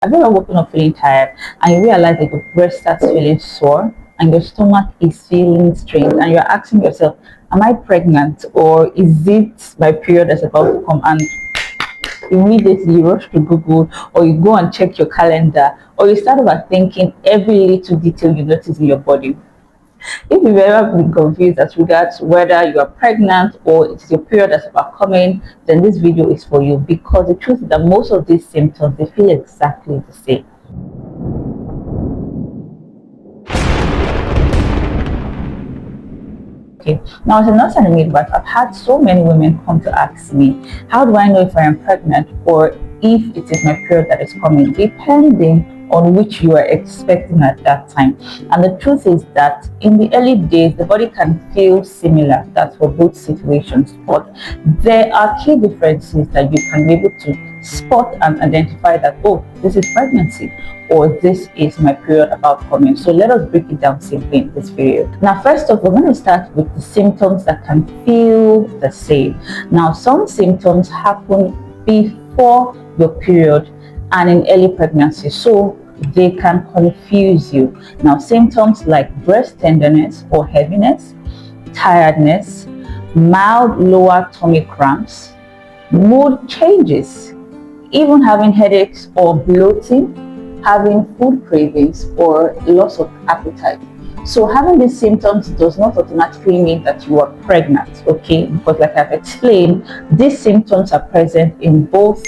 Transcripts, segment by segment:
Have you ever woken up feeling tired and you realize that your breast starts feeling sore and your stomach is feeling strange and you're asking yourself, am I pregnant or is it my period that's about to come? And immediately you rush to Google or you go and check your calendar or you start overthinking every little detail you notice in your body. If you've ever been confused as regards whether you are pregnant or it's your period that's about coming, then this video is for you, because the truth is that most of these symptoms, they feel exactly the same. Okay, now as a nurse and a midwife, I've had so many women come to ask me, how do I know if I am pregnant or if it is my period that is coming, depending on which you are expecting at that time. And the truth is that in the early days, the body can feel similar. That's for both situations, but there are key differences that you can be able to spot and identify that, oh, this is pregnancy or this is my period about coming. So let us break it down simply in this video. Now, first off, we're going to start with the symptoms that can feel the same. Now, some symptoms happen before your period and in early pregnancy, so they can confuse you. Now, symptoms like breast tenderness or heaviness, tiredness, mild lower tummy cramps, mood changes, even having headaches or bloating, having food cravings or loss of appetite. So having these symptoms does not automatically mean that you are pregnant, okay? Because like I've explained, these symptoms are present in both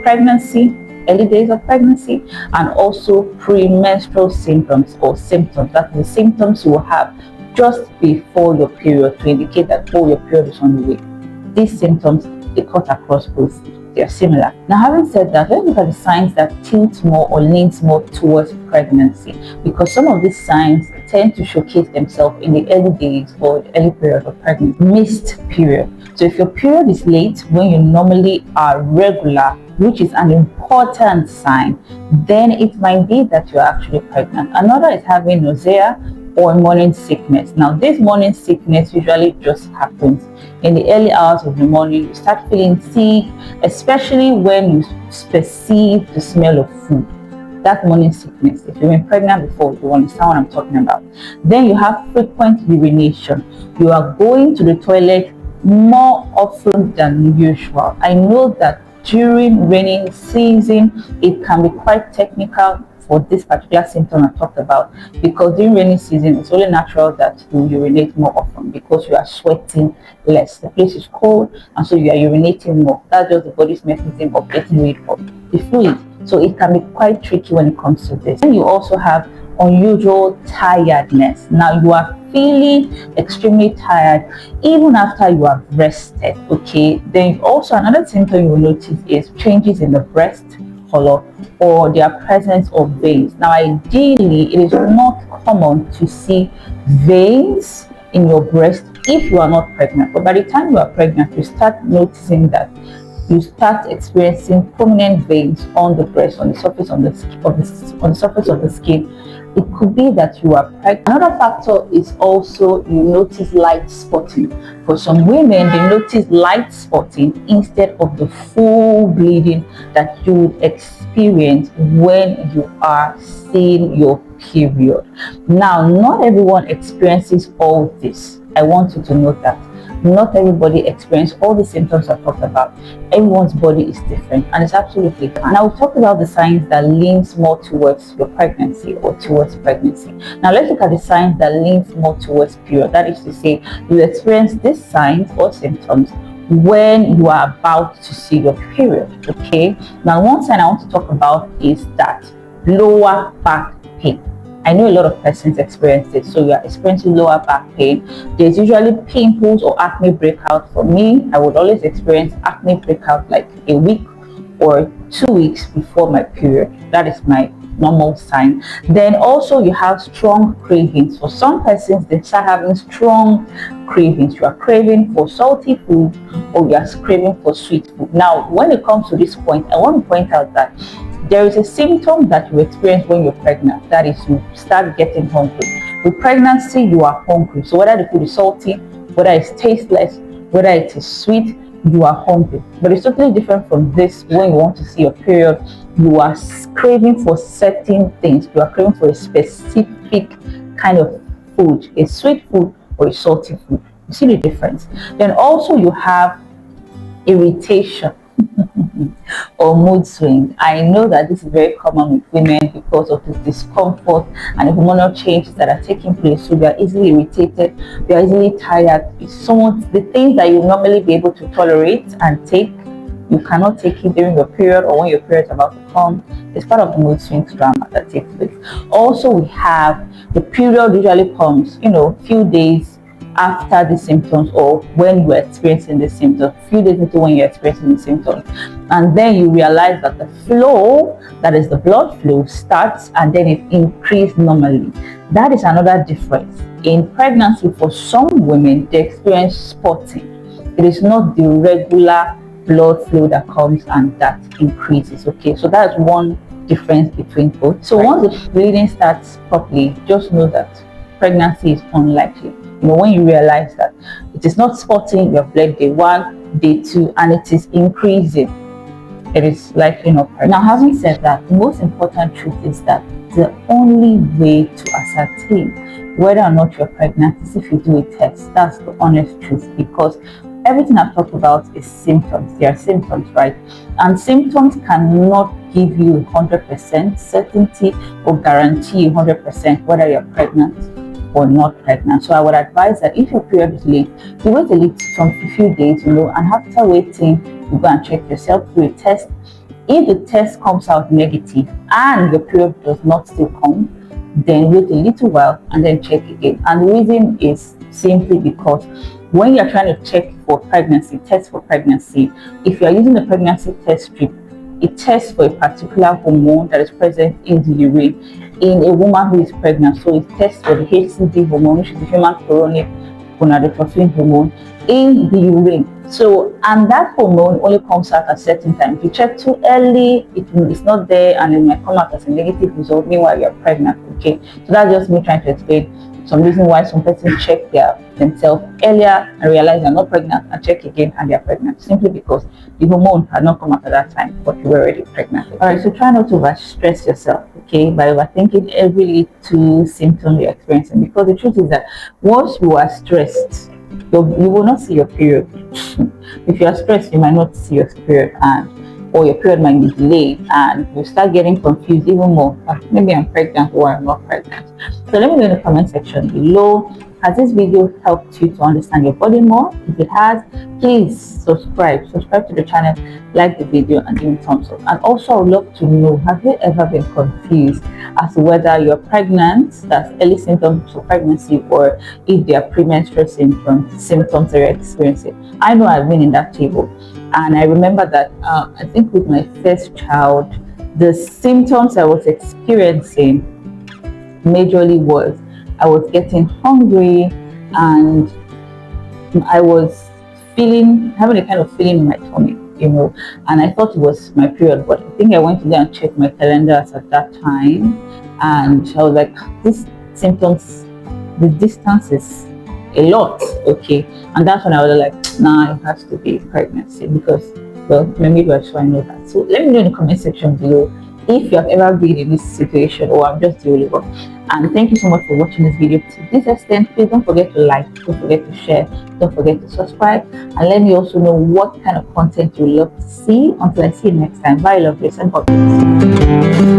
pregnancy, early days of pregnancy, and also premenstrual symptoms or symptoms. That's the symptoms you will have just before your period to indicate that, oh, your period is on the way. These symptoms, they cut across both. They are similar. Now, having said that, let's look at the signs that tilt more or leans more towards pregnancy, because some of these signs tend to showcase themselves in the early days or the early period of pregnancy. Missed period. So if your period is late when you normally are regular, which is an important sign, then it might be that you're actually pregnant. Another is having nausea or morning sickness. Now, this morning sickness usually just happens in the early hours of the morning. You start feeling sick, especially when you perceive the smell of food. That morning sickness, if you've been pregnant before, you understand what I'm talking about. Then you have frequent urination. You are going to the toilet more often than usual. I know that during rainy season, it can be quite technical for this particular symptom I talked about, because during rainy season, it's only natural that you urinate more often because you are sweating less. The place is cold, and so you are urinating more. That's just the body's mechanism of getting rid of the fluid. So it can be quite tricky when it comes to this. Then you also have unusual tiredness. Now, you are feeling extremely tired even after you have rested, okay? Then also another symptom you will notice is changes in the breast color or their presence of veins. Now, ideally, it is not common to see veins in your breast if you are not pregnant, but by the time you are pregnant, you start noticing that you start experiencing prominent veins on the breast, on the surface on the surface of the skin. It could be that you are pregnant. Another factor is also you notice light spotting. For some women, they notice light spotting instead of the full bleeding that you would experience when you are seeing your period. Now, not everyone experiences all this. I want you to note that. Not everybody experiences all the symptoms I've talked about. Everyone's body is different, and it's absolutely fine. Now, we'll talk about the signs that leans more towards your pregnancy or towards pregnancy. Now, let's look at the signs that leans more towards period. That is to say, you experience these signs or symptoms when you are about to see your period, okay? Now, one sign I want to talk about is that lower back pain. I know a lot of persons experience it. So you are experiencing lower back pain. There's usually pimples or acne breakout. For me, I would always experience acne breakout like a week or 2 weeks before my period. That is my normal sign. Then also you have strong cravings. For some persons, they start having strong cravings. You are craving for salty food or you are craving for sweet food. Now, when it comes to this point, I want to point out that there is a symptom that you experience when you're pregnant. That is, you start getting hungry. With pregnancy, you are hungry. So whether the food is salty, whether it's tasteless, whether it is sweet, you are hungry. But it's totally different from this. When you want to see your period, you are craving for certain things. You are craving for a specific kind of food, a sweet food or a salty food. You see the difference. Then also you have irritation or mood swing. I know that this is very common with women because of the discomfort and the hormonal changes that are taking place. So we are easily irritated, we are easily tired. It's the things that you normally be able to tolerate and take, you cannot take it during your period or when your period is about to come. It's part of the mood swings drama that takes place. Also, we have the period usually comes, few days after the symptoms or when you're experiencing the symptoms, few days into when you're experiencing the symptoms, and then you realize that the flow, that is the blood flow, starts and then it increases normally. That is another difference. In pregnancy, for some women, they experience spotting. It is not the regular blood flow that comes and that increases. Okay, so that's one difference between both. So once the bleeding starts properly, just know that pregnancy is unlikely. When you realize that it is not spotting, your blood day 1, day 2, and it is increasing, it is likely not pregnant. Now, having said that, the most important truth is that the only way to ascertain whether or not you're pregnant is if you do a test. That's the honest truth, because everything I've talked about is symptoms. They are symptoms, right? And symptoms cannot give you 100% certainty or guarantee 100% whether you're pregnant or not pregnant. So I would advise that if your period is late, you wait a few days, and after waiting, you go and check yourself, do a test. If the test comes out negative and your period does not still come, then wait a little while and then check again. And the reason is simply because when you're trying to check for pregnancy, test for pregnancy, if you're using the pregnancy test strip, it tests for a particular hormone that is present in the urine in a woman who is pregnant. So it tests for the HCG hormone, which is the human chorionic gonadotropin hormone, in the urine. So, and that hormone only comes out at a certain time. If you check too early, it's not there and it might come out as a negative result, meanwhile you're pregnant. Okay, so that's just me trying to explain some reason why some persons check themselves earlier and realize they're not pregnant and check again and they're pregnant, simply because the hormone had not come out at that time, but you were already pregnant. Okay? All right, so try not to overstress yourself, okay, by overthinking every little symptom you're experiencing, because the truth is that once you are stressed, you will not see your period. If you are stressed, you might not see your period, or your period might be delayed, and you start getting confused even more. Maybe I'm pregnant or I'm not pregnant. So let me know in the comment section below. Has this video helped you to understand your body more? If it has, please subscribe to the channel, like the video, and give me a thumbs up. And also, I would love to know, have you ever been confused as to whether you're pregnant, that's early symptoms of pregnancy, or if they are premenstrual symptoms that you're experiencing? I know I've been in that table, and I remember that I think with my first child, the symptoms I was experiencing majorly was I was getting hungry and I was having a kind of feeling in my tummy, and I thought it was my period, but I think I went to go and check my calendars at that time, and I was like, these symptoms, the distance is a lot, okay? And that's when I was like, nah, it has to be pregnancy, because, well, my midwife, so I know that. So let me know in the comment section below if you have ever been in this situation or I'm just the only one. And thank you so much for watching this video to this extent. Please don't forget to like, don't forget to share, don't forget to subscribe, and let me also know what kind of content you love to see. Until I see you next time, bye, love this, and God bless.